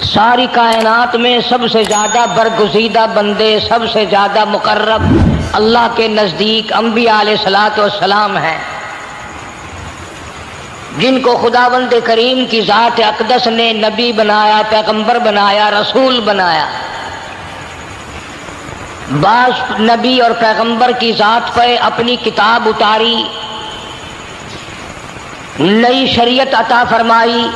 ساری کائنات میں سب سے زیادہ برگزیدہ بندے، سب سے زیادہ مقرب اللہ کے نزدیک انبیاء علیہ الصلوۃ والسلام ہیں، جن کو خداوند کریم کی ذات اقدس نے نبی بنایا، پیغمبر بنایا، رسول بنایا۔ بعض نبی اور پیغمبر کی ذات پہ اپنی کتاب اتاری، نئی شریعت عطا فرمائی،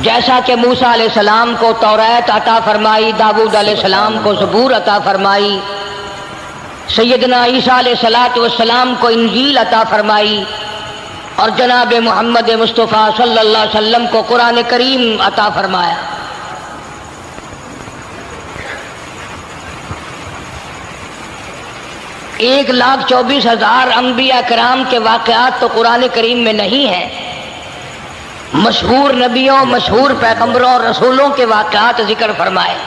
جیسا کہ موسیٰ علیہ السلام کو توریت عطا فرمائی، داؤد علیہ السلام کو زبور عطا فرمائی، سیدنا عیسیٰ علیہ السلام کو انجیل عطا فرمائی، اور جناب محمد مصطفیٰ صلی اللہ علیہ وسلم کو قرآن کریم عطا فرمایا۔ 1,24,000 انبیاء کرام کے واقعات تو قرآن کریم میں نہیں ہیں، مشہور نبیوں، مشہور پیغمبروں اور رسولوں کے واقعات ذکر فرمائے۔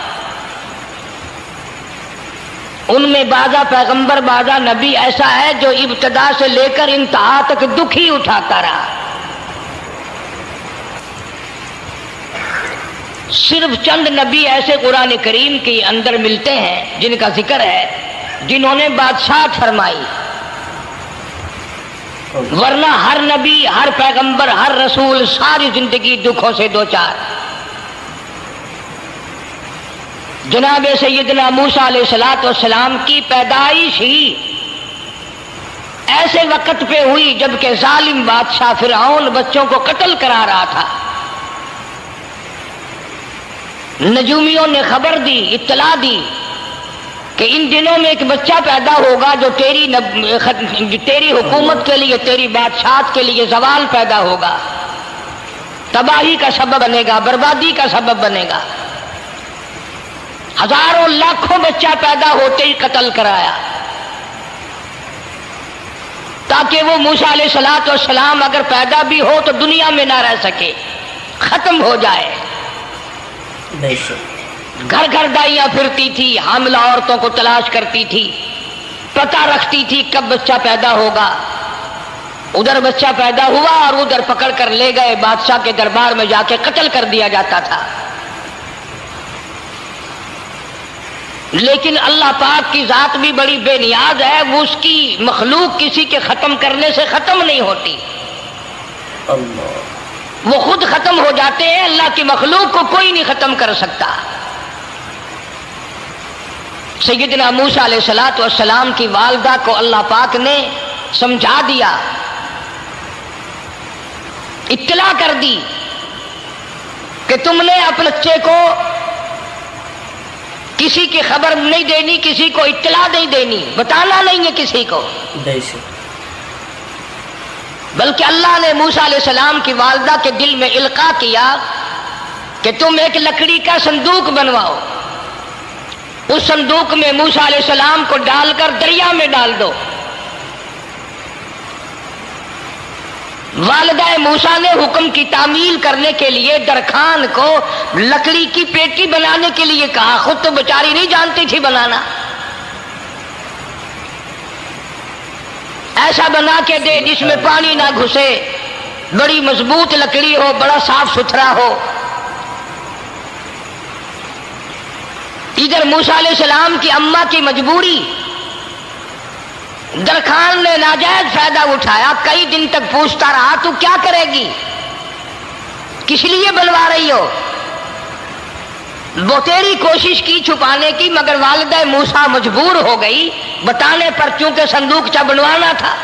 ان میں بعضا پیغمبر، بعضا نبی ایسا ہے جو ابتدا سے لے کر انتہا تک دکھ ہی اٹھاتا رہا۔ صرف چند نبی ایسے قرآن کریم کے اندر ملتے ہیں جن کا ذکر ہے، جنہوں نے بادشاہت فرمائی، ورنہ ہر نبی، ہر پیغمبر، ہر رسول ساری زندگی دکھوں سے دوچار۔ جناب سیدنا موسیٰ علیہ السلام کی پیدائش ہی ایسے وقت پہ ہوئی جبکہ ظالم بادشاہ فرعون بچوں کو قتل کرا رہا تھا۔ نجومیوں نے خبر دی، اطلاع دی کہ ان دنوں میں ایک بچہ پیدا ہوگا جو تیری حکومت کے لیے، تیری بادشاہت کے لیے زوال پیدا ہوگا، تباہی کا سبب بنے گا، بربادی کا سبب بنے گا۔ ہزاروں لاکھوں بچہ پیدا ہوتے ہی قتل کرایا، تاکہ وہ موسیٰ علیہ السلام اگر پیدا بھی ہو تو دنیا میں نہ رہ سکے، ختم ہو جائے۔ گھر گھر دائیاں پھرتی تھی، حاملہ عورتوں کو تلاش کرتی تھی، پتہ رکھتی تھی کب بچہ پیدا ہوگا۔ ادھر بچہ پیدا ہوا اور ادھر پکڑ کر لے گئے، بادشاہ کے دربار میں جا کے قتل کر دیا جاتا تھا۔ لیکن اللہ پاک کی ذات بھی بڑی بے نیاز ہے، وہ اس کی مخلوق کسی کے ختم کرنے سے ختم نہیں ہوتی، وہ خود ختم ہو جاتے ہیں۔ اللہ کی مخلوق کو کوئی نہیں ختم کر سکتا۔ سیدنا موسیٰ علیہ السلام کی والدہ کو اللہ پاک نے سمجھا دیا، اطلاع کر دی کہ تم نے اپنے بچے کو کسی کی خبر نہیں دینی، کسی کو اطلاع نہیں دینی، بتانا نہیں ہے کسی کو، بلکہ اللہ نے موسیٰ علیہ السلام کی والدہ کے دل میں القاء کیا کہ تم ایک لکڑی کا صندوق بنواؤ، اس صندوق میں موسیٰ علیہ السلام کو ڈال کر دریا میں ڈال دو۔ والدہ موسیٰ نے حکم کی تعمیل کرنے کے لیے درخان کو لکڑی کی پیٹی بنانے کے لیے کہا، خود تو بیچاری نہیں جانتی تھی بنانا۔ ایسا بنا کے دے جس میں پانی نہ گھسے، بڑی مضبوط لکڑی ہو، بڑا صاف ستھرا ہو۔ ادھر موسیٰ علیہ السلام کی اماں کی مجبوری، درخان نے ناجائز فائدہ اٹھایا، کئی دن تک پوچھتا رہا تو کیا کرے گی، کس لیے بنوا رہی ہو؟ وہ تیری کوشش کی چھپانے کی، مگر والدہ موسیٰ مجبور ہو گئی بتانے پر، چونکہ صندوقچہ بنوانا تھا۔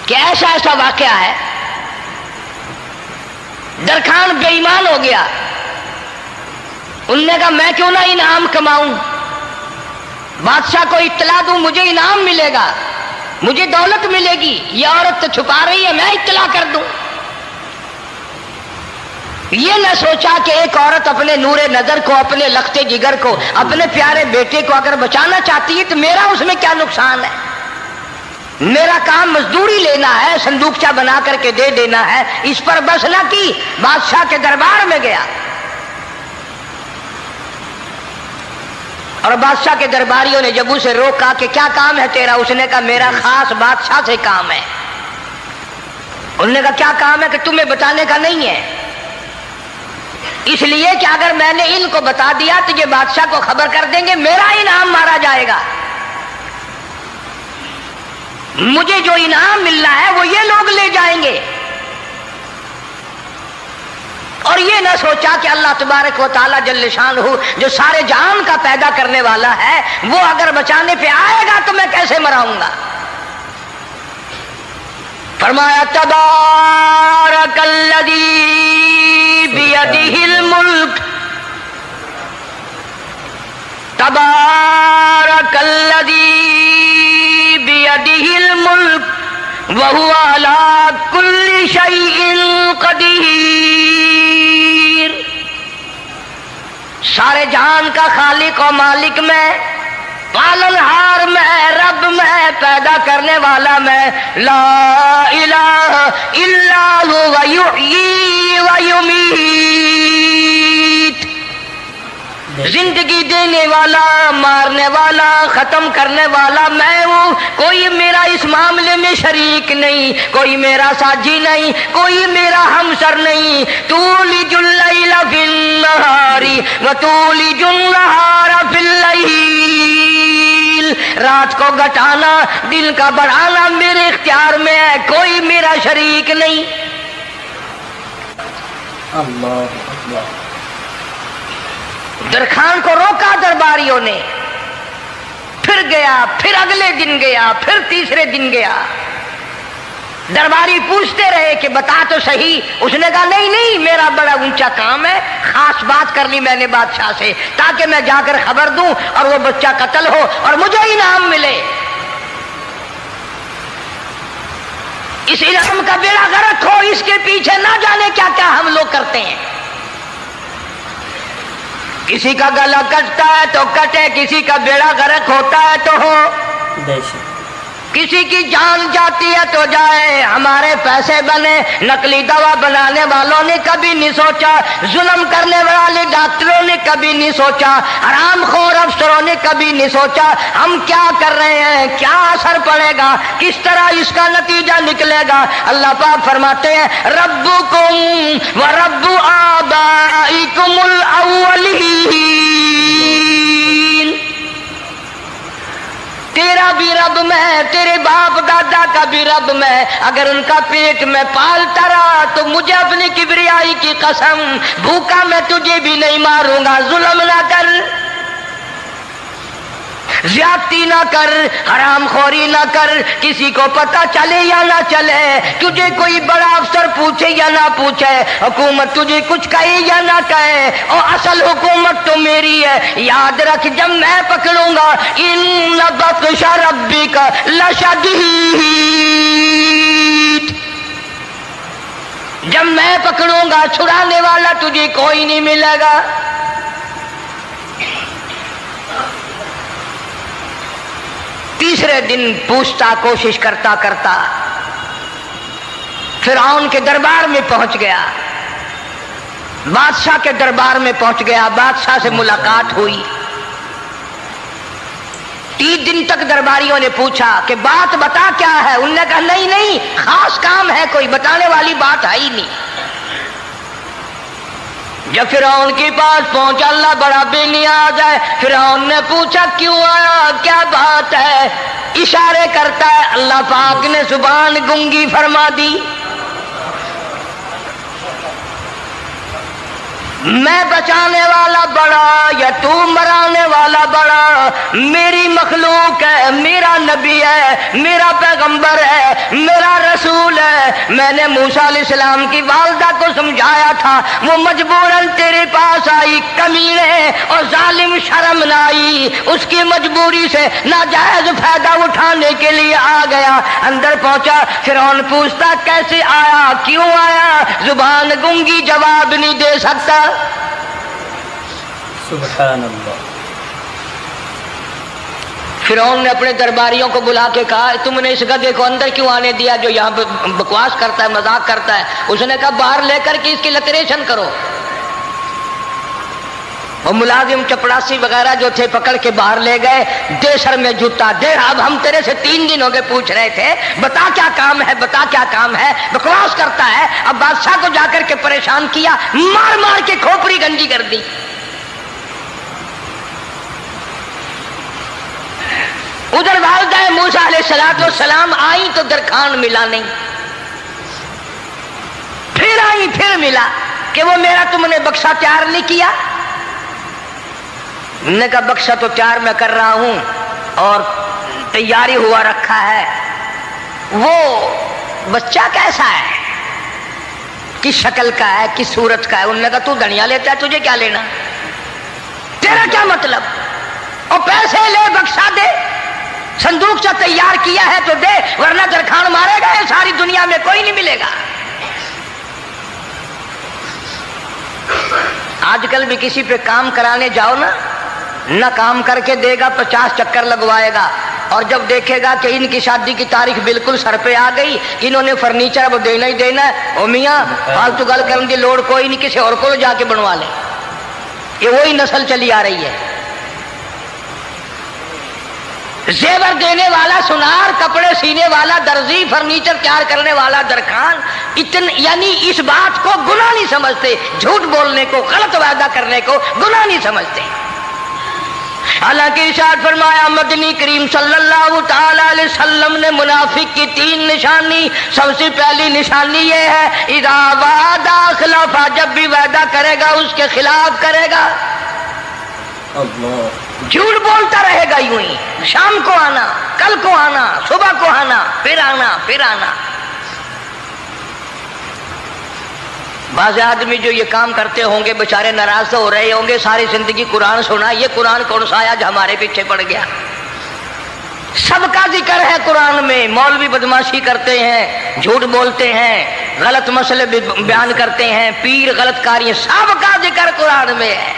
کہ ایسا ایسا واقعہ ہے۔ درخان بے ایمان ہو گیا، انہوں نے کہا میں کیوں نہ انعام کماؤں، بادشاہ کو اطلاع دوں، مجھے انعام ملے گا، مجھے دولت ملے گی، یہ عورت تو چھپا رہی ہے، میں اطلاع کر دوں۔ یہ نہ سوچا کہ ایک عورت اپنے نور نظر کو، اپنے لخت جگر کو، اپنے پیارے بیٹے کو اگر بچانا چاہتی ہے تو میرا اس میں کیا نقصان ہے، میرا کام مزدوری لینا ہے، صندوقچہ بنا کر کے دے دینا ہے۔ اس پر بس نہ کی، بادشاہ کے دربار میں گیا اور بادشاہ کے درباریوں نے جب اسے روکا کہ کیا کام ہے تیرا، اس نے کہا میرا خاص بادشاہ سے کام ہے۔ انہوں نے کہا کیا کام ہے؟ کہ تمہیں بتانے کا نہیں ہے، اس لیے کہ اگر میں نے ان کو بتا دیا تو یہ بادشاہ کو خبر کر دیں گے، میرا انعام مارا جائے گا، مجھے جو انعام ملنا ہے وہ یہ لوگ لے جائیں گے۔ اور یہ نہ سوچا کہ اللہ تبارک و تعالیٰ جل شانہ جو سارے جہان کا پیدا کرنے والا ہے وہ اگر بچانے پہ آئے گا تو میں کیسے مراؤں گا۔ فرمایا تبارک الذی بیدہ الملک، تبارک الذی بیدہ الملک وہو علی کل شیء قدیر۔ سارے جہان کا خالق و مالک میں، پالنہار میں، رب میں، پیدا کرنے والا میں، لا الہ الا هو یحیی و یمیت، زندگی دینے والا، مارنے والا، ختم کرنے والا میں ہوں، کوئی میرا اس معاملے میں شریک نہیں، کوئی میرا ساجی نہیں، کوئی میرا ہمسر نہیں۔ تولج اللیل فی النہار وتولج النہار فی اللیل، رات کو گھٹانا، دن کا بڑھانا میرے اختیار میں ہے، کوئی میرا شریک نہیں۔ اللہ اکبر۔ درخان کو روکا درباریوں نے، پھر گیا، پھر اگلے دن گیا، پھر تیسرے دن گیا۔ درباری پوچھتے رہے کہ بتا تو صحیح۔ اس نے کہا نہیں نہیں، میرا بڑا اونچا کام ہے، خاص بات کر لی میں نے بادشاہ سے تاکہ میں جا کر خبر دوں اور وہ بچہ قتل ہو اور مجھے انعام ملے۔ اس علم کا بیڑا غرق ہو، اس کے پیچھے نہ جانے کیا کیا ہم لوگ کرتے ہیں۔ کسی کا گلا کٹتا ہے تو کٹے، کسی کا بیڑا غرق ہوتا ہے تو ہو، بے شک۔ کسی کی جان جاتی ہے تو جائے، ہمارے پیسے بنے۔ نقلی دوا بنانے والوں نے کبھی نہیں سوچا، ظلم کرنے والے ڈاکٹروں نے کبھی نہیں سوچا، حرام خور افسروں نے کبھی نہیں سوچا ہم کیا کر رہے ہیں، کیا اثر پڑے گا، کس طرح اس کا نتیجہ نکلے گا۔ اللہ پاک فرماتے ہیں ربکم و رب آبائکم الاولین، تیرا بھی رب میں، تیرے باپ دادا کا بھی رب میں، اگر ان کا پیٹ میں پالتا رہا تو مجھے اپنی کبریائی کی قسم، بھوکا میں تجھے بھی نہیں ماروں گا۔ ظلم نہ کر، زیادتی نہ کر، حرام خوری نہ کر، کسی کو پتہ چلے یا نہ چلے، تجھے کوئی بڑا افسر پوچھے یا نہ پوچھے، حکومت تجھے کچھ کہے یا نہ کہے، اور اصل حکومت تو میری ہے۔ یاد رکھ جب میں پکڑوں گا، ان بطش ربک لشدید، جب میں پکڑوں گا چھڑانے والا تجھے کوئی نہیں ملے گا۔ تیسرے دن پوچھتا، کوشش کرتا کرتا فرعون کے دربار میں پہنچ گیا، بادشاہ کے دربار میں پہنچ گیا، بادشاہ سے ملاقات ہوئی۔ 3 دن تک درباریوں نے پوچھا کہ بات بتا کیا ہے، انہوں نے کہا نہیں نہیں، خاص کام ہے، کوئی بتانے والی بات ہے ہی نہیں۔ جب فرعون کے پاس پہنچا، اللہ بڑا بے نیاز ہے، فرعون نے پوچھا کیوں آیا، کیا بات ہے، اشارے کرتا ہے، اللہ پاک نے زبان گنگی فرما دی۔ میں بچانے والا بڑا یا تو مرانے والا بڑا، میری مخلوق ہے، میرا نبی ہے، میرا پیغمبر ہے، میرا رسول ہے۔ میں نے موسیٰ علیہ السلام کی والدہ کو سمجھایا تھا، وہ مجبوراً تیرے پاس آئی، کمینے اور ظالم شرم نہ آئی، اس کی مجبوری سے ناجائز فائدہ اٹھانے کے لیے آ گیا۔ اندر پہنچا، فرعون پوچھتا کیسے آیا، کیوں آیا، زبان گنگی جواب نہیں دے سکتا۔ سبحان اللہ۔ فرعون نے اپنے درباریوں کو بلا کے کہا تم نے اس گدھے کو اندر کیوں آنے دیا جو یہاں بکواس کرتا ہے، مذاق کرتا ہے؟ اس نے کہا باہر لے کر کے اس کی لتریشن کرو۔ اور ملازم چپڑاسی وغیرہ جو تھے پکڑ کے باہر لے گئے، دے سر میں جوتا دے، اب ہم تیرے سے 3 دن ہو گئے پوچھ رہے تھے بتا کیا کام ہے، بتا کیا کام ہے، بکواس کرتا ہے۔ اب بادشاہ کو جا کر کے پریشان کیا، مار مار کے کھوپڑی گنجی کر دی۔ ادھر والدہ موسیٰ علیہ السلام آئی تو درخان ملا نہیں، پھر آئی پھر ملا کہ وہ میرا تم نے بکسا تیار نہیں کیا۔ نے کہا بکسا تو تیار میں کر رہا ہوں اور تیاری ہوا رکھا ہے، وہ بچہ کیسا ہے، کس شکل کا ہے، کس صورت کا ہے؟ انہوں نے کہا تو دنیا لیتا ہے، تجھے کیا لینا، تیرا کیا مطلب، اور پیسے لے بکسا دے، صندوق سے تیار کیا ہے تو دے، ورنہ درخان مارے گا، ساری دنیا میں کوئی نہیں ملے گا۔ آج کل بھی کسی پہ کام کرانے جاؤ نا، نہ کام کر کے دے گا، 50 چکر لگوائے گا، اور جب دیکھے گا کہ ان کی شادی کی تاریخ بالکل سر پہ آ گئی، انہوں نے فرنیچر وہ دینا ہی دینا ہے، او میاں فالتو گل کرنے کی لوڑ کوئی نہیں، کسی اور کو جا کے بنوا لے۔ یہ وہی نسل چلی آ رہی ہے، زیور دینے والا سنار، کپڑے سینے والا درزی، فرنیچر تیار کرنے والا درخان، یعنی اس بات کو گناہ نہیں سمجھتے، جھوٹ بولنے کو، غلط وعدہ کرنے کو گناہ نہیں سمجھتے۔ حالانکہ ارشاد فرمایا مدنی کریم صلی اللہ تعالی علیہ وسلم نے منافق کی 3 نشانی، سب سے پہلی نشانی یہ ہے اذا وعد اخلف، جب بھی وعدہ کرے گا اس کے خلاف کرے گا، اللہ جھوٹ بولتا رہے گا، یوں ہی شام کو آنا، کل کو آنا، صبح کو آنا، پھر آنا پھر آنا۔ بعض آدمی جو یہ کام کرتے ہوں گے بیچارے ناراض تو ہو رہے ہوں گے، ساری زندگی قرآن سنا، یہ قرآن کون سا آیا جو ہمارے پیچھے پڑ گیا؟ سب کا ذکر ہے قرآن میں، مولوی بدماشی کرتے ہیں، جھوٹ بولتے ہیں، غلط مسئلے بیان کرتے ہیں، پیر غلط کاری، سب کا ذکر قرآن میں ہے۔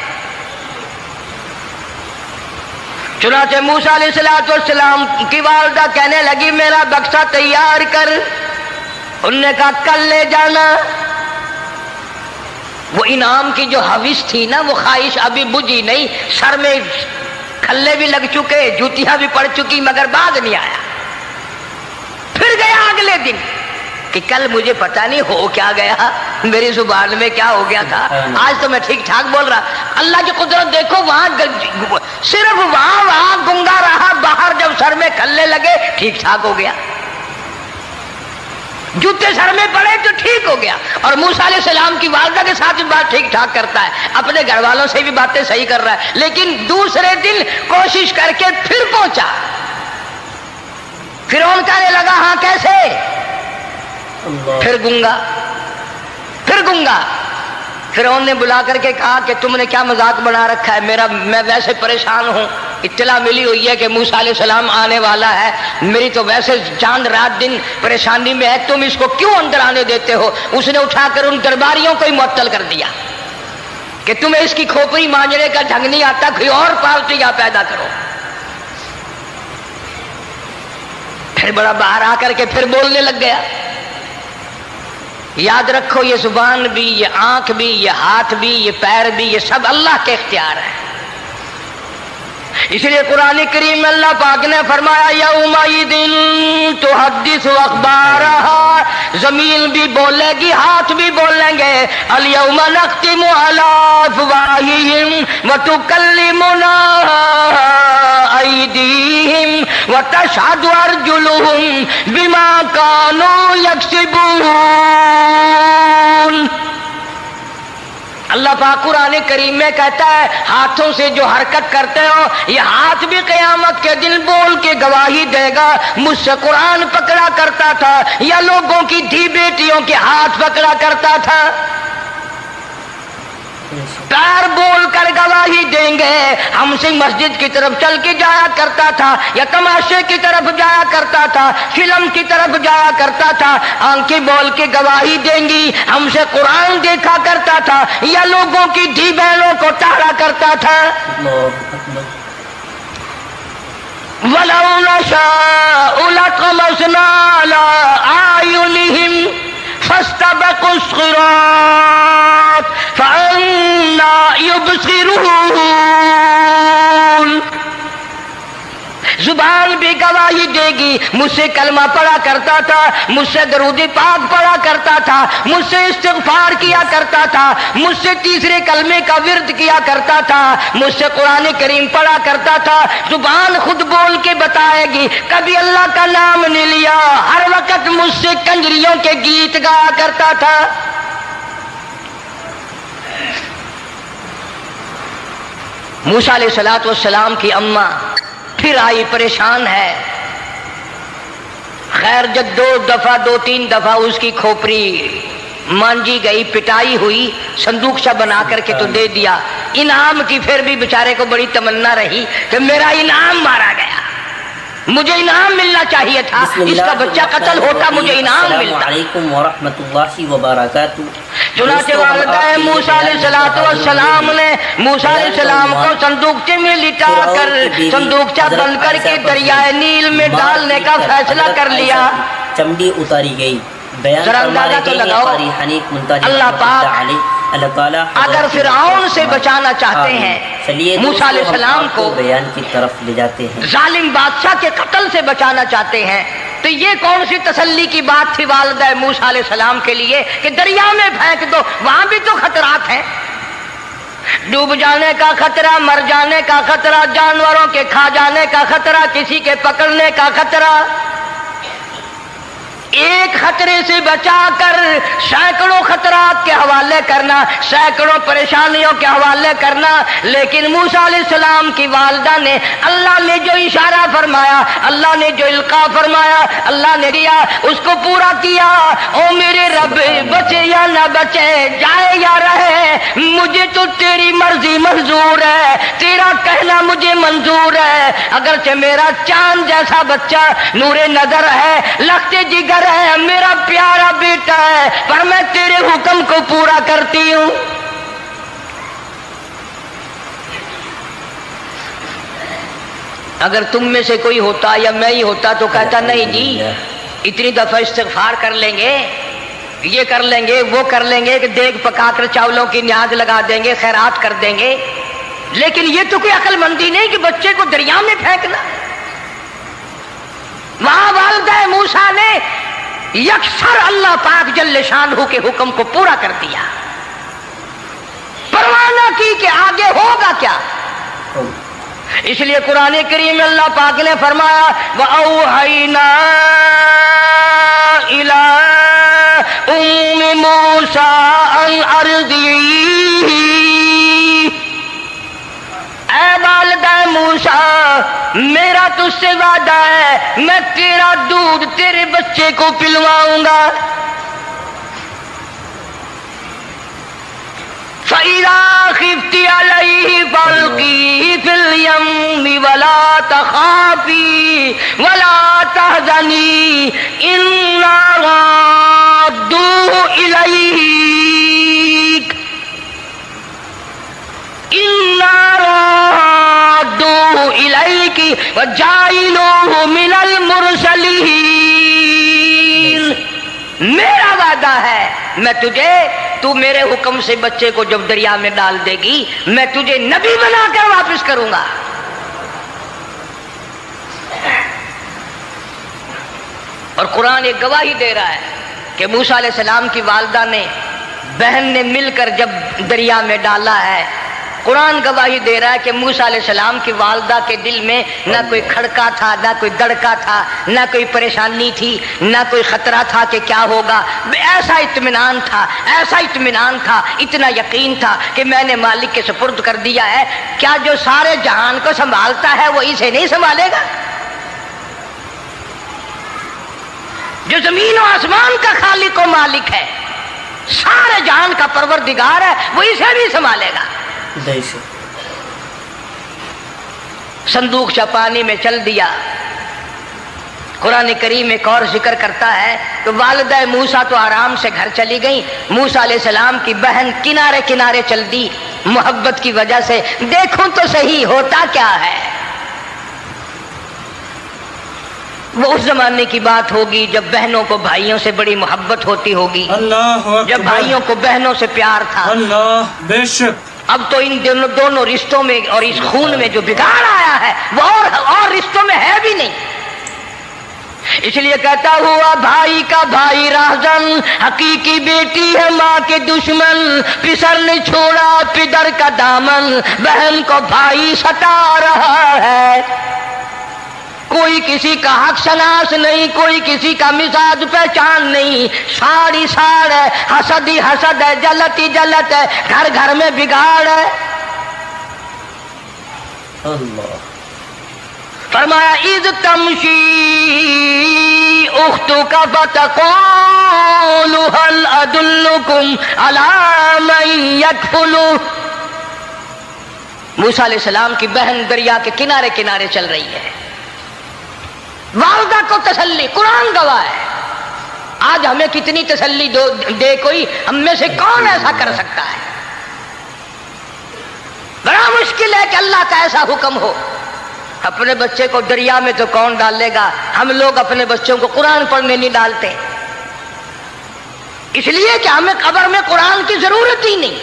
چنانچہ موسیٰ علیہ السلام کی والدہ کہنے لگی میرا بکسا تیار کر، انہوں نے کہا کل لے جانا۔ وہ انعام کی جو حوث تھی نا، وہ خواہش ابھی بجھی نہیں، سر میں کھلے بھی لگ چکے، جوتیاں بھی پڑ چکی، مگر بعد نہیں آیا۔ پھر گیا اگلے دن کہ کل مجھے پتہ نہیں ہو کیا گیا، میری زبان میں کیا ہو گیا تھا، آج تو میں ٹھیک ٹھاک بول رہا۔ اللہ کی قدرت دیکھو، وہاں صرف وہاں گنگا رہا، باہر جب سر میں کھلے لگے ٹھیک ٹھاک ہو گیا، جوتے سر میں پڑے تو ٹھیک ہو گیا۔ اور موسیٰ علیہ السلام کی والدہ کے ساتھ بھی بات ٹھیک ٹھاک کرتا ہے، اپنے گھر والوں سے بھی باتیں صحیح کر رہا ہے، لیکن دوسرے دن کوشش کر کے پھر پہنچا۔ فرعون کہنے لگا ہاں کیسے؟ پھر گنگا، پھر گنگا۔ فرعون نے بلا کر کے کہا کہ تم نے کیا مذاق بنا رکھا ہے، میں ویسے پریشان ہوں، اطلاع ملی ہوئی ہے کہ موسیٰ علیہ السلام آنے والا ہے، میری تو ویسے چاند رات دن پریشانی میں ہے، تم اس کو کیوں اندر آنے دیتے ہو؟ اس نے اٹھا کر ان درباریوں کو ہی معطل کر دیا کہ تمہیں اس کی کھوپڑی مانجنے کا ڈھنگ نہیں آتا، کوئی اور پارٹی یہاں پیدا کرو۔ پھر بڑا باہر آ کر کے پھر بولنے لگ گیا۔ یاد رکھو یہ زبان بھی، یہ آنکھ بھی، یہ ہاتھ بھی، یہ پیر بھی، یہ سب اللہ کے اختیار ہے۔ اس لیے قرآن کریم میں اللہ پاک نے فرمایا یومئذ تحدث اخبارہا، زمین بھی بولے گی، ہاتھ بھی بولیں گے، الیوم نختم علی افواہہم وتکلمنا ایدیہم وتشہد ارجلہم بما کانوا یکسبون۔ اللہ پاک قرآن کریم میں کہتا ہے ہاتھوں سے جو حرکت کرتے ہو، یہ ہاتھ بھی قیامت کے دن بول کے گواہی دے گا مجھ سے قرآن پکڑا کرتا تھا یا لوگوں کی دھی بیٹیوں کے ہاتھ پکڑا کرتا تھا۔ پیر بول کر گواہی دیں گے ہم سے مسجد کی طرف چل کے جایا کرتا تھا یا تماشے کی طرف جایا کرتا تھا، فلم کی طرف جایا کرتا تھا، آنکھیں بول کے گواہی دیں گی ہم سے قرآن دیکھا کرتا تھا یا لوگوں کی دھی بہنوں کو ٹہرا کرتا تھا۔ وَلَوْ نَشَاءُ لَطَمَسْنَا عَلَىٰ أَعْيُنِهِمْ فَاسْتَبَقُوا الصِّرَاطَ فَأَنَّىٰ يُبْصِرُونَ۔ जुबान भी गवाही देगी। मुझसे कलमा पढ़ा करता था, मुझसे दरूद पाक पढ़ा करता था, मुझसे इस्तिग़फ़ार किया करता था, मुझसे तीसरे कलमे का विर्द किया करता था, मुझसे कुरान करीम पढ़ा करता था। जुबान खुद बोल के बताएगी, कभी अल्लाह का नाम नहीं लिया, हर वक्त मुझसे कंजरियों के गीत गाया करता था। मूसा अलैहिस्सलातु वस्सलाम की अम्मा फिर आई, परेशान है। खैर जब दो तीन दफा उसकी खोपड़ी मांजी गई, पिटाई हुई, संदूक सा बना करके तो दे दिया। इनाम की फिर भी बेचारे को बड़ी तमन्ना रही कि मेरा इनाम मारा गया, मुझे इनाम मिलना चाहिए था, इसका बच्चा कत्ल होता, मुझे इनाम मिलता। चुनाचे वालिदा मूसा अलैहिस्सलाम ने मूसा अलैहिस्सलाम को संदूकचे में लिटा कर संदूकचा बंद करके दरियाए नील में डालने का फैसला कर लिया। चमड़ी उतारी गई। जरा अंदाजा तो लगाओ, अल्लाह पाक अगर फिरऔन से बचाना चाहते हैं, मूसा अलैहिस्सलाम को बयान की तरफ ले जाते हैं, जालिम बादशाह के कत्ल से बचाना चाहते हैं, तो ये कौन सी तसल्ली की बात थी वालिदा मूसा अलैहिस्सलाम के लिए कि दरिया में फेंक दो, वहां भी तो खतरात हैं, डूब जाने का खतरा, मर जाने का खतरा, जानवरों के खा जाने का खतरा, किसी के पकड़ने का खतरा। एक खतरे से बचाकर सैकड़ों खतरात के हवाले करना, सैकड़ों परेशानियों के हवाले करना। लेकिन मूसा अलैहिस्सलाम की वालिदा ने, अल्लाह ने जो इशारा फरमाया, अल्लाह ने जो इल्का फरमाया, अल्लाह ने दिया, उसको पूरा किया। ओ मेरे रब, बचे या ना बचे, जाए या रहे, मुझे तो तेरी मर्जी मंजूर है, तेरा कहना मुझे मंजूर है। अगरचे मेरा चांद जैसा बच्चा नूरे नजर है, लखते जिगर है, मेरा प्यारा बेटा है, पर मैं तेरे हुक्म को पूरा करती हूं। अगर तुम में से कोई होता या मैं ही होता तो कहता नहीं जी, इतनी दफा इस्तिग़फ़ार कर लेंगे, ये कर लेंगे, वो कर लेंगे, कि देग पकाकर चावलों की न्याज लगा देंगे, खैरात कर देंगे। लेकिन ये तो कोई अक्लमंदी नहीं कि बच्चे को दरिया में फेंकना। वहां वालिदा मूसा ने यकसर अल्लाह पाक जल्ले शानहू के हुक्म को पूरा कर दिया, परवाह न की कि आगे होगा क्या। इसलिए कुरान करीम में अल्लाह पाक ने फरमाया, वअौहैना इला उम्मी मूसा अन अर्ज़िही, ऐ वालिदा मूसा, मेरा तुझसे वादा है, मैं तेरा दूध तेरे बच्चे को पिलवाऊंगा। फ़इज़ा ख़िफ़्ती अलैहि फ़अल्क़ीही फ़िल यम्मि वला तख़ाफ़ी वला तहज़नी इन्ना राद्दूहु इलैक, इन्ना राद्दूहु इलैकी वजाइलूहु मिनल मुरसलीन। मेरा वादा है, मैं तुझे, तू मेरे हुक्म से बच्चे को जब दरिया में डाल देगी, मैं तुझे नबी बनाकर वापस करूंगा। और कुरान एक गवाही दे रहा है कि मूसा अलैहिस्सलाम की वालिदा ने, बहन ने मिलकर जब दरिया में डाला है, कुरान गवाही दे रहा है कि मूसा अलैहिस्सलाम की वालिदा के दिल में ना कोई खड़का था, ना कोई दड़का था, ना कोई परेशानी थी, ना कोई खतरा था कि क्या होगा। ऐसा इत्मीनान था, ऐसा इत्मीनान था, इतना यकीन था कि मैंने मालिक के सुपुर्द कर दिया है। क्या जो सारे जहान को संभालता है वो इसे नहीं संभालेगा? जो जमीन और आसमान का खालिक और मालिक है, सारे जहान का परवरदिगार है, वो इसे भी संभालेगा। संदूक पानी में चल दिया। कुरान करीम एक और जिक्र करता है कि वालिदा मूसा तो आराम से घर चली गई, मूसा अलैहिस्सलाम की बहन किनारे किनारे चल दी मोहब्बत की वजह से। देखूं तो सही होता क्या है। वो उस जमाने की बात होगी जब बहनों को भाइयों से बड़ी मोहब्बत होती होगी, जब भाइयों को बहनों से प्यार था। अल्लाह बेशक। अब तो इन दोनों रिश्तों में और इस खून में जो बिगाड़ आया है, वो और रिश्तों में है भी नहीं। इसलिए कहता हुआ भाई का भाई राहजन, हकीकी बेटी है माँ के दुश्मन, पिसर ने छोड़ा पिदर का दामन, बहन को भाई सता रहा है। कोई किसी का हक शनास नहीं, कोई किसी का मिजाज पहचान नहीं, साड़ी साड़ है, हसद ही हसद है, जलत ही जलत है, घर घर में बिगाड़ है। अल्लाह फरमाया इज तमशी उख्तु का फतक़ूलु हल अदुल्लुकुम अला मन यकफुलु। मूसा अलैहिस्सलाम की बहन दरिया के किनारे किनारे चल रही है, वालदा को तसल्ली, कुरान गवाह है। आज हमें कितनी तसल्ली दे कोई, हम में से कौन ऐसा कर सकता है? बड़ा मुश्किल है कि अल्लाह का ऐसा हुक्म हो। अपने बच्चे को दरिया में तो कौन डालेगा, हम लोग अपने बच्चों को कुरान पढ़ने नहीं डालते, इसलिए कि हमें कब्र में कुरान की जरूरत ही नहीं।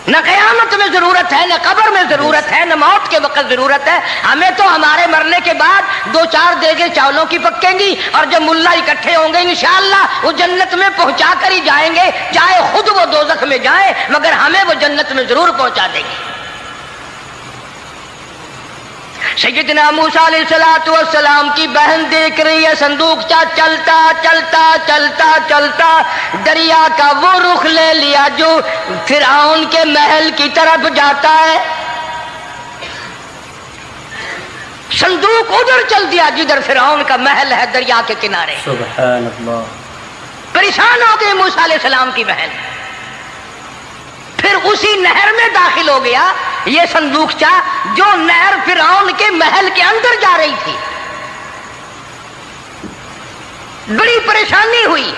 न कयामत में जरूरत है, न कब्र में जरूरत है, न मौत के वक्त जरूरत है। हमें तो हमारे मरने के बाद 2-4 देगे चावलों की पकेंगी, और जब मुल्ला इकट्ठे होंगे इंशाअल्लाह वो जन्नत में पहुंचा कर ही जाएंगे, चाहे खुद वो दोजख में जाए, मगर हमें वो जन्नत में जरूर पहुंचा देंगे। सैयदना मूसा अलैहिस्सलातु वस्सलाम की बहन देख रही है, संदूकचा चलता चलता चलता चलता दरिया का वो रुख ले लिया जो फिरौन के महल की तरफ जाता है। संदूक उधर चल दिया जिधर फिरौन का महल है, दरिया के किनारे। सुभान अल्लाह। परेशान हो गई मूसा अलैहिस्सलाम की बहन, फिर उसी नहर में दाखिल हो गया ये संदूकचा जो नहर फिरौन के महल के अंदर जा रही थी। बड़ी परेशानी हुई।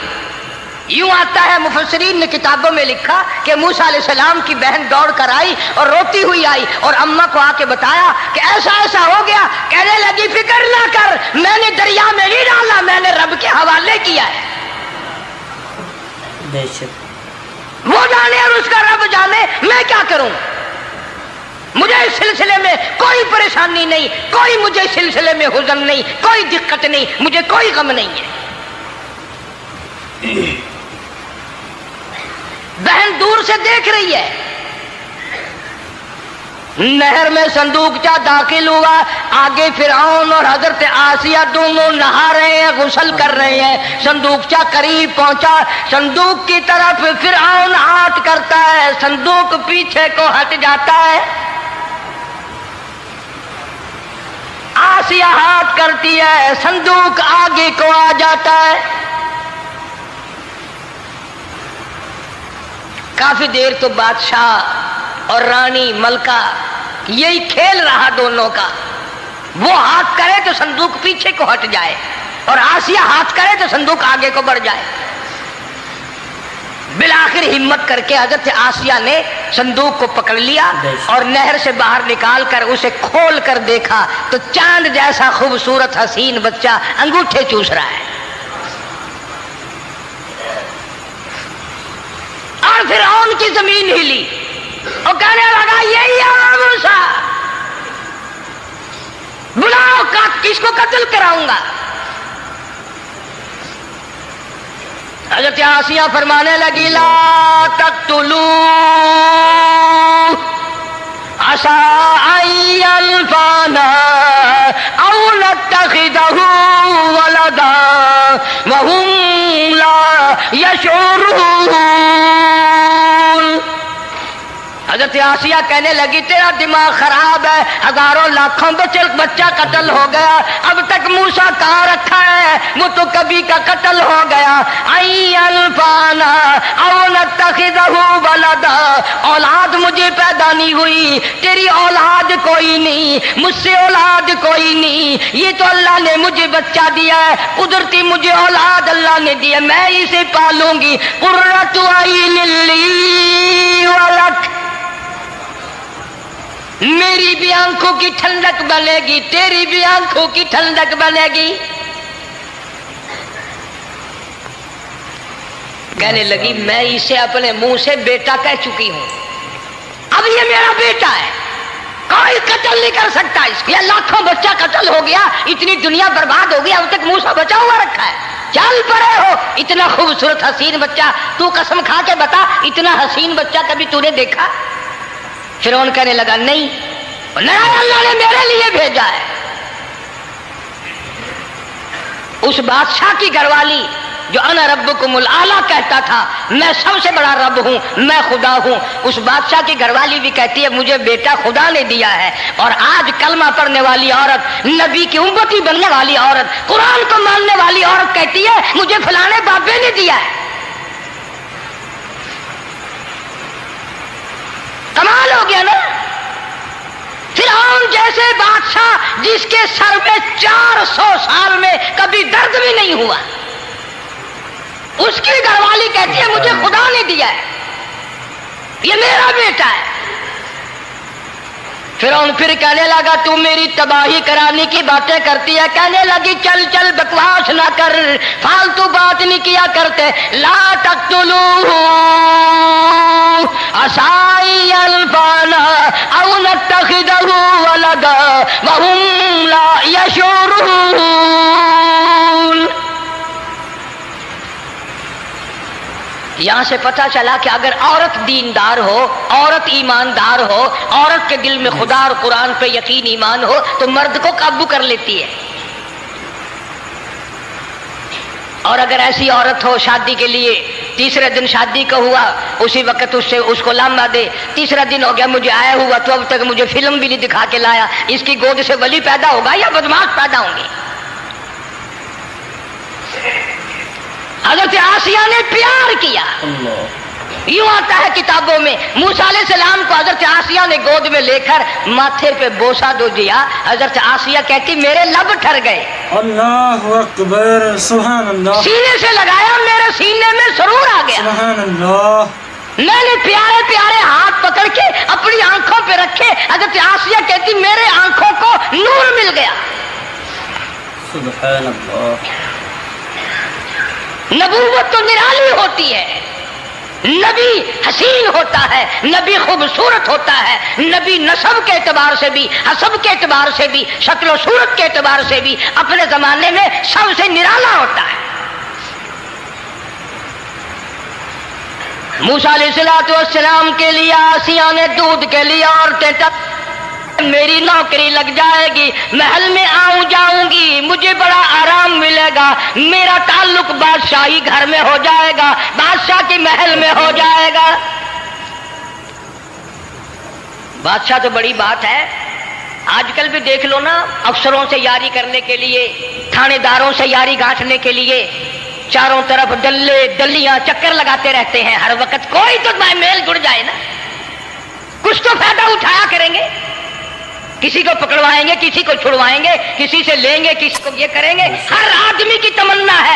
यूं आता है, मुफस्सिरीन ने किताबों में लिखा कि मूसा अलैहिस्सलाम की बहन दौड़ कर आई और रोती हुई आई और अम्मा को आके बताया कि ऐसा ऐसा हो गया। कहने लगी फिक्र ना कर, मैंने दरिया में नहीं डाला, मैंने रब के हवाले किया है। बेशक वो जाने और उसका रब जाने, मैं क्या करूं? मुझे इस सिलसिले में कोई परेशानी नहीं, कोई मुझे इस सिलसिले में हुज़न नहीं, कोई दिक्कत नहीं, मुझे कोई गम नहीं है। बहन दूर से देख रही है, नहर में संदूकचा दाखिल हुआ, आगे फिरौन और हजरत आसिया दोनों नहा रहे हैं, गुस्ल कर रहे हैं। संदूकचा करीब पहुंचा, संदूक की तरफ फिरौन हाथ करता है, संदूक पीछे को हट जाता है। आसिया हाथ करती है, संदूक आगे को आ जाता है। काफी देर तो बादशाह और रानी मलका यही खेल रहा दोनों का। वो हाथ करे तो संदूक पीछे को हट जाए और आसिया हाथ करे तो संदूक आगे को बढ़ जाए। बिलाखिर हिम्मत करके हजरत आसिया ने संदूक को पकड़ लिया और नहर से बाहर निकाल कर उसे खोल कर देखा तो चांद जैसा खूबसूरत हसीन बच्चा अंगूठे चूस रहा है। और फिरौन की जमीन हिली और कहने लगा यही है मूसा, बुलाओ, किसको कत्ल कराऊंगा। हज़रत आसिया फरमाने लगी ला तक़्तुलू असा अय्यल्फाना औ नत्तखिदहु वलदा वहुम ला यशऊरून। हज़रत आसिया कहने लगी तेरा दिमाग खराब है, हजारों लाखों बच्चा कत्ल हो गया, अब तक मूसा कहाँ रखा है, वो तो कभी का कत्ल हो गया। अय्यल्फाना औ नत्तखिदहु वलदा, औलाद मुझे पैदा नहीं हुई, तेरी औलाद कोई नहीं, मुझसे औलाद कोई नहीं, ये तो अल्लाह ने मुझे बच्चा दिया है, कुदरती मुझे औलाद अल्लाह ने दिया, मैं इसे पालूंगी। कुर्रतु अय्निन ली वलक, मेरी भी आंखों की ठंडक बनेगी, तेरी भी आंखों की ठंडक बनेगी। कहने लगी मैं इसे अपने मुंह से बेटा कह चुकी हूं, अब ये मेरा बेटा है, कोई कत्ल नहीं कर सकता इसको। ये लाखों बच्चा कत्ल हो गया, इतनी दुनिया बर्बाद हो गई, अब तक मूसा बचा हुआ रखा है। चल पड़े हो, इतना खूबसूरत हसीन बच्चा, तू कसम खा के बता, इतना हसीन बच्चा कभी तूने देखा? फिरौन कहने लगा नहीं, अल्लाह ने मेरे लिए भेजा है। उस बादशाह की घरवाली जो अना रब्बुकुमुल आला कहता था, मैं सबसे बड़ा रब हूं, मैं खुदा हूं, उस बादशाह की घरवाली भी कहती है मुझे बेटा खुदा ने दिया है। और आज कलमा पढ़ने वाली औरत, नबी की उम्मती बनने वाली औरत, कुरान को मानने वाली औरत कहती है मुझे फलाने बाबे ने दिया है। कमाल हो गया ना। फिरौन जैसे बादशाह जिसके सर में 400 साल में कभी दर्द भी नहीं हुआ, उसकी घरवाली कहती है मुझे खुदा ने दिया है, ये मेरा बेटा है। फिरौन फिर कहने लगा तू मेरी तबाही कराने की बातें करती है। कहने लगी चल चल बकवास ना कर, फालतू बात नहीं किया करते। ला तक़्तुलू असाई अल्फाना औ नत्तखिदहु वलदा वहुम ला यशऊरून। यहां से पता चला कि अगर औरत दीनदार हो, औरत ईमानदार हो, औरत के दिल में खुदा और कुरान पे यकीन ईमान हो तो मर्द को काबू कर लेती है। और अगर ऐसी औरत हो शादी के लिए, तीसरे दिन शादी का हुआ, उसी वक्त उससे उसको लामा दे, तीसरा दिन हो गया मुझे आया हुआ तो अब तक मुझे फिल्म भी नहीं दिखा के लाया, इसकी गोद से वली पैदा होगा या बदमाश पैदा होंगे। हज़रत आसिया ने प्यार किया। यूं आता है किताबों में मूसा अलैहिस्सलाम को हज़रत आसिया ने गोद में लेकर माथे पे बोसा दो दिया। हज़रत आसिया कहती मेरे लब ठर गए। अल्लाहु अकबर, सुभान अल्लाह। सीने से लगाया, मेरे सीने में सुरूर आ गया। सुभान अल्लाह। मैंने प्यारे प्यारे हाथ पकड़ के अपनी आंखों पे रखे। हज़रत आसिया कहती मेरे आंखों को नूर मिल गया। सुभान अल्लाह। नबूवत तो निराली होती है, नबी हसीन होता है, नबी खूबसूरत होता है, नबी नसब के एतबार से भी, हसब के एतबार से भी, शक्ल और सूरत के एतबार से भी अपने जमाने में सबसे निराला होता है। मूसा अलैहिस्सलाम के लिए आसिया ने दूध के लिए औरतें मेरी नौकरी लग जाएगी, महल में आऊं जाऊंगी, मुझे बड़ा आराम मिलेगा, मेरा ताल्लुक बादशाही घर में हो जाएगा, बादशाह के महल में हो जाएगा। बादशाह तो बड़ी बात है। आजकल भी देख लो ना, अफसरों से यारी करने के लिए, थानेदारों से यारी गांठने के लिए चारों तरफ डल्ले डल्लियां चक्कर लगाते रहते हैं हर वक्त। कोई तो मेल जुड़ जाए ना, कुछ तो फायदा उठाया करेंगे। किसी को पकड़वाएंगे, किसी को छुड़वाएंगे, किसी से लेंगे, किसी को ये करेंगे। हर आदमी की तमन्ना है,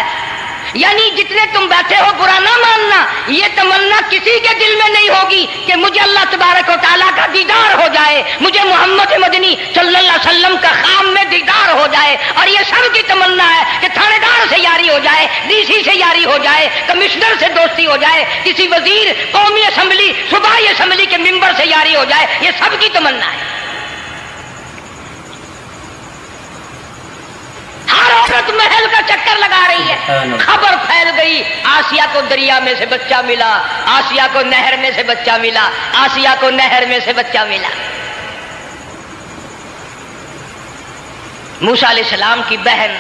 यानी जितने तुम बैठे हो बुरा ना मानना, ये तमन्ना किसी के दिल में नहीं होगी कि मुझे अल्लाह तबारक व तआला का दीदार हो जाए, मुझे मोहम्मद मदनी सल्लल्लाहु अलैहि वसल्लम का खाम में दीदार हो जाए। और ये सब की तमन्ना है कि थानेदार से यारी हो जाए, डीसी से यारी हो जाए, कमिश्नर से दोस्ती हो जाए, किसी वजीर, कौमी असम्बली, सूबाई असम्बली के मिंबर से यारी हो जाए। ये सब की तमन्ना है। हर औरत महल का चक्कर लगा रही है। खबर फैल गई, आसिया को दरिया में से बच्चा मिला, आसिया को नहर में से बच्चा मिला, आसिया को नहर में से बच्चा मिला। मूसा अलैहिस्सलाम की बहन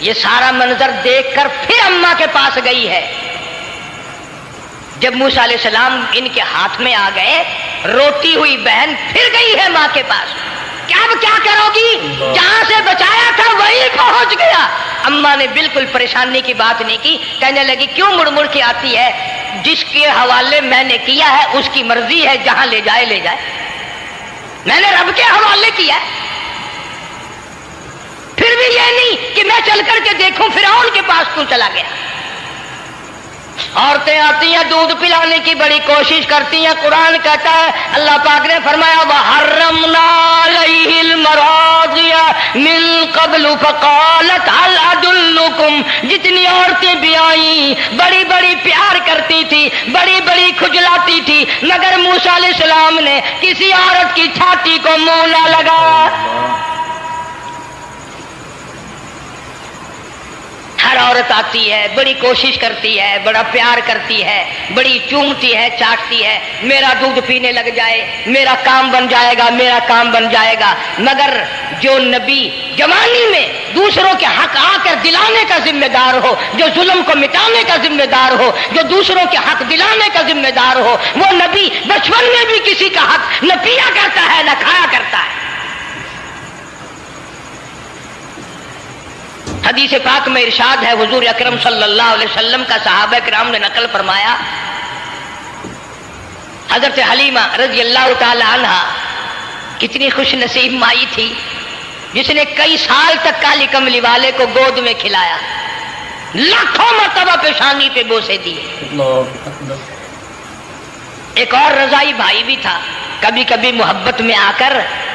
ये सारा मंजर देखकर फिर अम्मा के पास गई है। जब मूसा अलैहिस्सलाम इनके हाथ में आ गए, रोती हुई बहन फिर गई है मां के पास। क्या करोगी? जहां से बचाया था वहीं पहुंच गया। अम्मा ने बिल्कुल परेशानी की बात नहीं की, कहने लगी क्यों मुड़ मुड़ के आती है? जिसके हवाले मैंने किया है उसकी मर्जी है, जहां ले जाए ले जाए। मैंने रब के हवाले किया, फिर भी ये नहीं कि मैं चल करके देखूं फिरौन के पास क्यों चला गया। عورتیں آتی ہیں دودھ پلانے کی بڑی کوشش کرتی ہیں. قرآن کہتا ہے اللہ پاک نے فرمایا وَحَرَّمْنَا عَلَيْهِ الْمَرَاضِعَ مِن قَبْلُ فَقَالَتْ هَلْ أَدُلُّكُمْ. جتنی عورتیں بھی آئیں بڑی بڑی پیار کرتی تھی, بڑی بڑی کھجلاتی تھی, مگر موسیٰ علیہ السلام نے کسی عورت کی چھاتی کو منہ نہ لگایا. ہر عورت آتی ہے بڑی کوشش کرتی ہے, بڑا پیار کرتی ہے, بڑی چومتی ہے, چاٹتی ہے, میرا دودھ پینے لگ جائے, میرا کام بن جائے گا, میرا کام بن جائے گا. مگر جو نبی جوانی میں دوسروں کے حق آ کر دلانے کا ذمہ دار ہو, جو ظلم کو مٹانے کا ذمہ دار ہو, جو دوسروں کے حق دلانے کا ذمہ دار ہو, وہ نبی بچپن میں بھی کسی کا حق نہ پیا کرتا ہے نہ کھایا کرتا ہے. حدیث پاک میں ارشاد ہے, حضور اکرم صلی اللہ علیہ وسلم کا صحابہ کرام نے نقل فرمایا, حضرت حلیمہ رضی اللہ تعالی عنہ کتنی خوش نصیب مائی تھی جس نے کئی سال تک کالی کملی والے کو گود میں کھلایا, لاکھوں مرتبہ پیشانی پہ بوسے دیے. ایک اور رضائی بھائی بھی تھا, کبھی کبھی محبت میں آ کر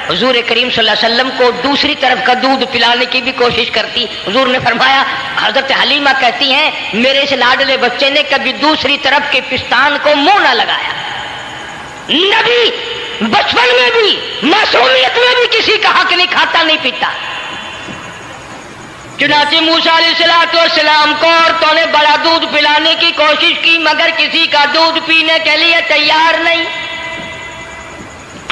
حضور کریم صلی اللہ علیہ وسلم کو دوسری طرف کا دودھ پلانے کی بھی کوشش کرتی. حضور نے فرمایا, حضرت حلیمہ کہتی ہیں میرے اس لاڈلے بچے نے کبھی دوسری طرف کے پستان کو منہ نہ لگایا. نبی بچپن میں بھی معصومیت میں بھی کسی کا حق نہیں کھاتا نہیں پیتا. چنانچہ موسیٰ علیہ السلام کو عورتوں نے بڑا دودھ پلانے کی کوشش کی مگر کسی کا دودھ پینے کے لیے تیار نہیں.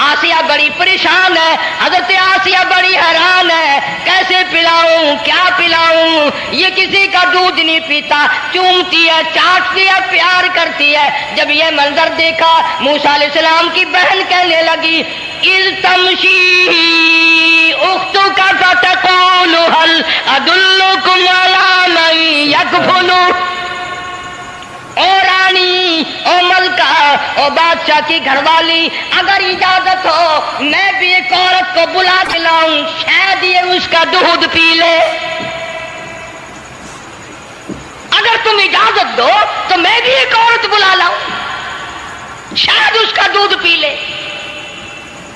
آسیہ بڑی پریشان ہے, حضرت آسیہ بڑی حیران ہے, کیسے پلاؤں, کیا پلاؤں, یہ کسی کا دودھ نہیں پیتا, چومتی ہے, چاٹتی ہے, پیار کرتی ہے. جب یہ منظر دیکھا موسیٰ علیہ السلام کی بہن کہنے لگی اِذْ تَمْشِي أُخْتُكَ فَتَقُولُ هَلْ أَدُلُّكُمْ عَلَىٰ مَن يَكْفُلُهُ. او رانی, او ملکہ, او بادشاہ کی گھر والی, اگر اجازت ہو میں بھی ایک عورت کو بلا کے لاؤں, شاید یہ اس کا دودھ پی لے. اگر تم اجازت دو تو میں بھی ایک عورت بلا لاؤں, شاید اس کا دودھ پی لے.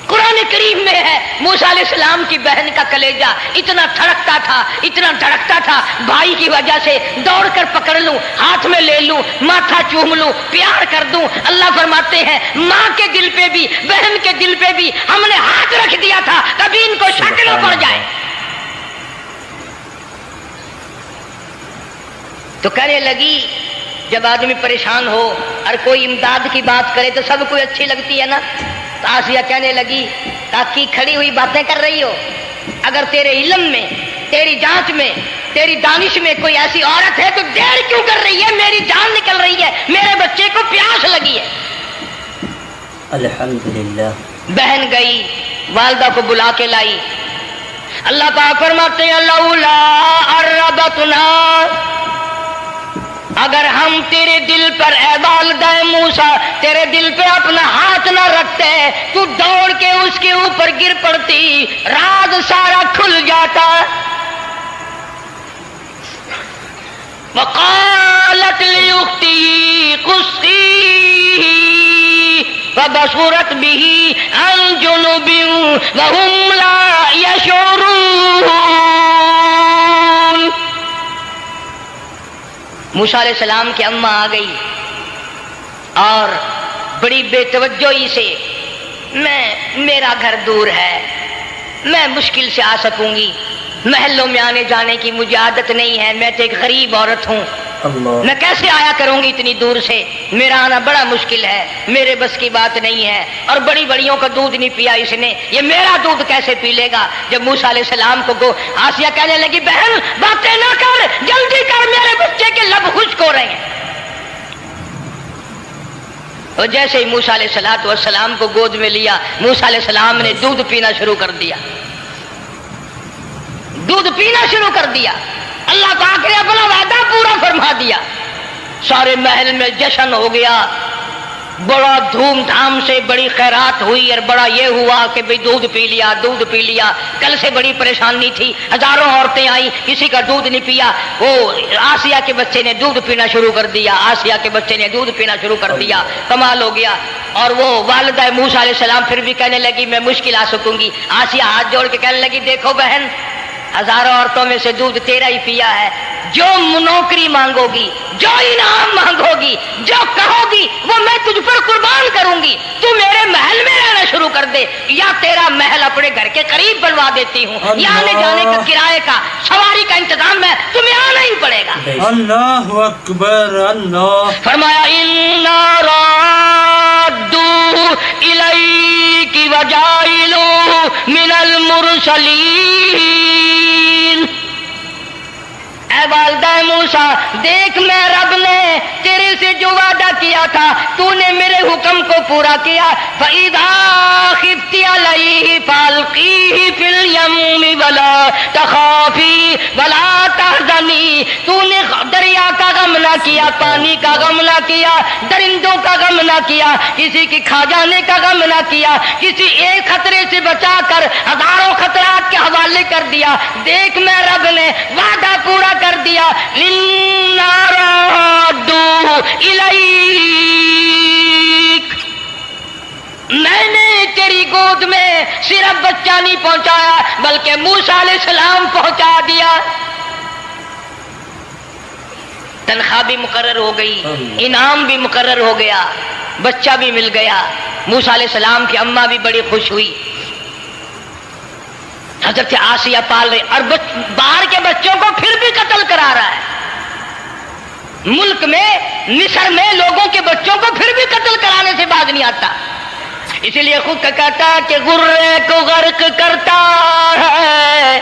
قرآن کریم میں ہے موسیٰ علیہ السلام کی بہن کا کلیجہ اتنا دھڑکتا تھا, اتنا دھڑکتا تھا, بھائی کی وجہ سے دوڑ کر پکڑ لوں, ہاتھ میں لے لوں, ماتھا چوم لوں, پیار کر دوں. اللہ فرماتے ہیں ماں کے دل پہ بھی بہن کے دل پہ بھی ہم نے ہاتھ رکھ دیا تھا کبھی ان کو شک نہ پڑ جائے. تو کہنے لگی جب آدمی پریشان ہو اور کوئی امداد کی بات کرے تو سب کو اچھی لگتی ہے نا. تو آسیہ کہنے لگی تاکہ کھڑی ہوئی باتیں کر رہی ہو, اگر تیرے علم میں, تیری جانچ میں, تیری دانش میں کوئی ایسی عورت ہے تو دیر کیوں کر رہی ہے, میری جان نکل رہی ہے, میرے بچے کو پیاس لگی ہے. الحمدللہ. بہن گئی والدہ کو بلا کے لائی. اللہ پاک فرماتے ہیں لولا اربتنا, اگر ہم تیرے دل پر اے والدہ موسیٰ تیرے دل پہ اپنا ہاتھ نہ رکھتے تو دوڑ کے اس کے اوپر گر پڑتی, راز سارا کھل جاتا. وقالت لأخته قصيه فبصرت به عن جنب وهم لا يشعرون. موسیٰ علیہ السلام کی اماں آ گئی اور بڑی بے توجہی سے, میرا گھر دور ہے, میں مشکل سے آ سکوں گی, محلوں میں آنے جانے کی مجھے عادت نہیں ہے, میں تو ایک غریب عورت ہوں, میں کیسے آیا کروں گی اتنی دور سے, میرا آنا بڑا مشکل ہے, میرے بس کی بات نہیں ہے, اور بڑی بڑیوں کا دودھ نہیں پیا اس نے, یہ میرا دودھ کیسے پی لے گا. جب موسیٰ علیہ السلام کو آسیہ کہنے لگی بہن باتیں نہ کر, جلدی کر, میرے بچے کے لب خشک ہو رہے ہیں. اور جیسے ہی موسیٰ علیہ السلام کو گود میں لیا, موسیٰ علیہ السلام نے دودھ پینا شروع کر دیا, دودھ پینا شروع کر دیا. اللہ پاک نے اپنا وعدہ پورا فرما دیا. سارے محل میں جشن ہو گیا, बड़ा धूमधाम से बड़ी खैरात हुई और बड़ा ये हुआ कि भाई दूध पी लिया। कल से बड़ी परेशानी थी, हजारों औरतें आई, किसी का दूध नहीं पिया। वो आसिया के बच्चे ने दूध पीना शुरू कर दिया, कमाल हो गया। और वो वालिदा मूसा अलैहिस्सलाम फिर भी कहने लगी मैं मुश्किल आ सकूंगी। आसिया हाथ जोड़ के कहने लगी देखो बहन, हजारों औरतों में से दूध तेरा ही पिया है। जो नौकरी मांगोगी, जो इनाम मांगोगी, जो कहोगी वो मैं तुझ पर कुर्बान करूंगी। तू मेरे महल में रहना शुरू कर दे, या तेरा महल अपने घर के करीब बनवा देती हूँ, या आने जाने का किराए का सवारी का इंतजाम है, तुम्हें आना ही पड़ेगा। अल्लाहु अकबर। अल्लाह फरमाया इन्ना राद्दू इलैकी वजाइलू मिनल मुरसलीन। ऐ वालिदा मूसा, देख मैं रब ने तेरे से जो वादा किया था तूने मेरे हुक्म को पूरा किया। फइदा खिफ्ती अलैहि फाल्कीही फिल यम्मी वला तखाफी वला तहज़नी। तूने दरिया का गम ना किया, पानी का गम ना किया, दरिंदों का गम ना किया, किसी की खा जाने का गम ना किया, किसी एक खतरे से बचाकर हजारों खतरात के हवाले कर दिया। देख मैं रब ने वादा पूरा कर दिया। इन्ना राद्दू इलैक, मैंने तेरी गोद में सिर्फ बच्चा नहीं पहुंचाया बल्कि मूसा अलैहिस्सलाम पहुंचा दिया। तनख्वाह भी मुकर्रर हो गई, इनाम भी मुकर्रर हो गया, बच्चा भी मिल गया। मूसा अलैहिस्सलाम की अम्मा भी बड़ी खुश हुई। हजरत आसिया पाल रहे और बाहर के बच्चों को फिर भी कत्ल करा रहा है। मुल्क में मिस्र में लोगों के बच्चों को फिर भी कत्ल कराने से बाज नहीं आता। इसीलिए खुद कहता कि गुर्रे को गर्क करता है,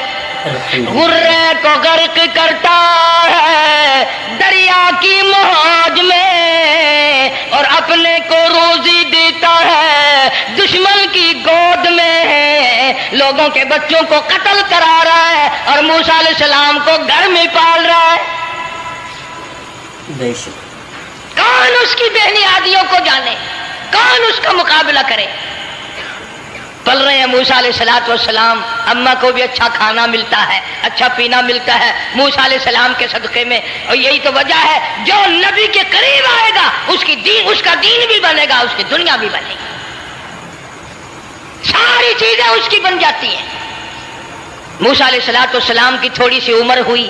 गुर्रे को गर्क करता है दरिया की मौज में, और अपने को रोजी देता है दुश्मन की गोद में। लोगों के बच्चों को कत्ल करा रहा है और मूसा अलैहिस्सलाम को घर में पाल रहा है। कौन उसकी बेनियादियों को जाने, कौन उसका मुकाबला करे। पल रहे हैं मूसा अलैहिस्सलाम, अम्मा को भी अच्छा खाना मिलता है, अच्छा पीना मिलता है मूसा अलैहिस्सलाम के सदक़े में। और यही तो वजह है जो नबी के करीब आएगा उसका दीन भी बनेगा, उसकी दुनिया भी बनेगी, सारी चीजें उसकी बन जाती हैं। मूसा अलैहिस्सलाम की थोड़ी सी उम्र हुई,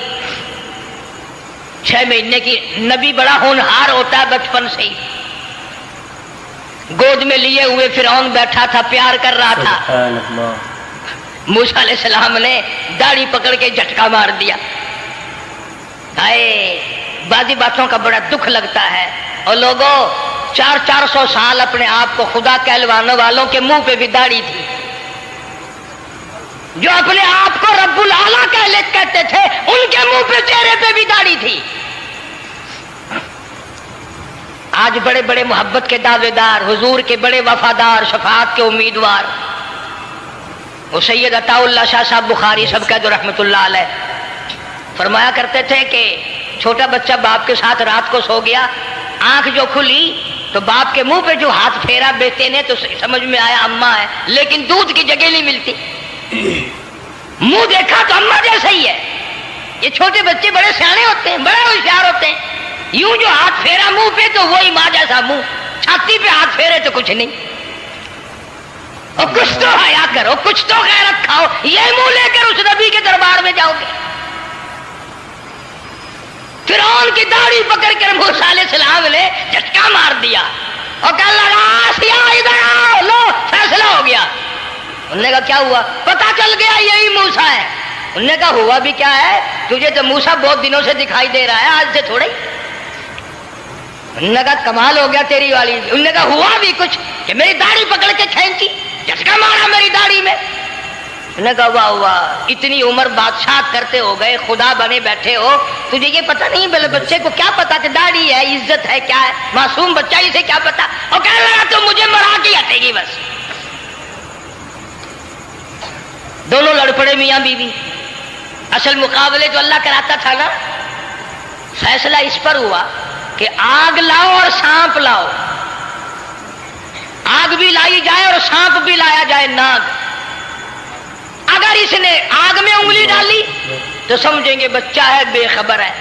6 महीने की। नबी बड़ा होनहार होता है बचपन से ही। गोद में लिए हुए फिरौन बैठा था, प्यार कर रहा था। मूसा अलैहिस्सलाम ने दाढ़ी पकड़ के झटका मार दिया। बाजी बातों का बड़ा दुख लगता है। और लोगों 400 साल अपने आप को खुदा कहलवाने वालों के मुंह पे भी दाढ़ी थी। जो अपने आप को रब्बुल आला कहते थे उनके मुंह पे, चेहरे पे भी दाढ़ी थी। आज बड़े बड़े मोहब्बत के दावेदार, हुजूर के बड़े वफादार, शफाअत के उम्मीदवार, वो सैयद अताउल्लाह शाह साहब बुखारी सब कह दो रहमतुल्लाह अलैह, फरमाया करते थे कि छोटा बच्चा बाप के साथ रात को सो गया, आंख जो खुली तो बाप के मुंह पे जो हाथ फेरा बेटे ने तो समझ में आया अम्मा है, लेकिन दूध की जगह नहीं मिलती। मुंह देखा तो अम्मा जैसा ही है। ये छोटे बच्चे बड़े सियाने होते हैं, बड़े होशियार होते हैं। यूं जो हाथ फेरा मुंह पे तो वही माँ जैसा मुंह, छाती पे हाथ फेरे तो कुछ नहीं। और कुछ तो हया करो, कुछ तो गैरत खाओ, ये मुंह लेकर उस नबी के दरबार में जाओगे। फिरौन की दाढ़ी पकड़ कर मूसा अलैहिस्सलाम ने झटका मार दिया और कहा लगा आसिया इधर आओ, लो फैसला हो गया। उन्होंने कहा क्या हुआ? पता चल गया यही मूसा है। उन्होंने कहा हुआ भी क्या है, तुझे तो मूसा बहुत दिनों से दिखाई दे रहा है, आज से थोड़ा ही। उन्होंने कहा कमाल हो गया तेरी वाली। उन्होंने कहा हुआ भी कुछ कि मेरी दाढ़ी पकड़ के खींची, झटका मारा मेरी दाढ़ी में। उन्होंने कहा वाह वाह, इतनी उम्र बादशाह करते हो गए, खुदा बने बैठे हो, तुझे ये पता नहीं? बोले बच्चे को क्या पता कि दाढ़ी है, इज्जत है, क्या है, मासूम बच्चा, इसे क्या पता। और कह रहा तो मुझे मरा के हटेगी बस। दोनों लड़ पड़े मियां बीवी। असल मुकाबले जो अल्लाह कराता था ना, फैसला इस पर हुआ कि आग लाओ और सांप लाओ, आग भी लाई जाए और सांप भी लाया जाए नाग, अगर इसने आग में उंगली डाली तो समझेंगे बच्चा है बेखबर है,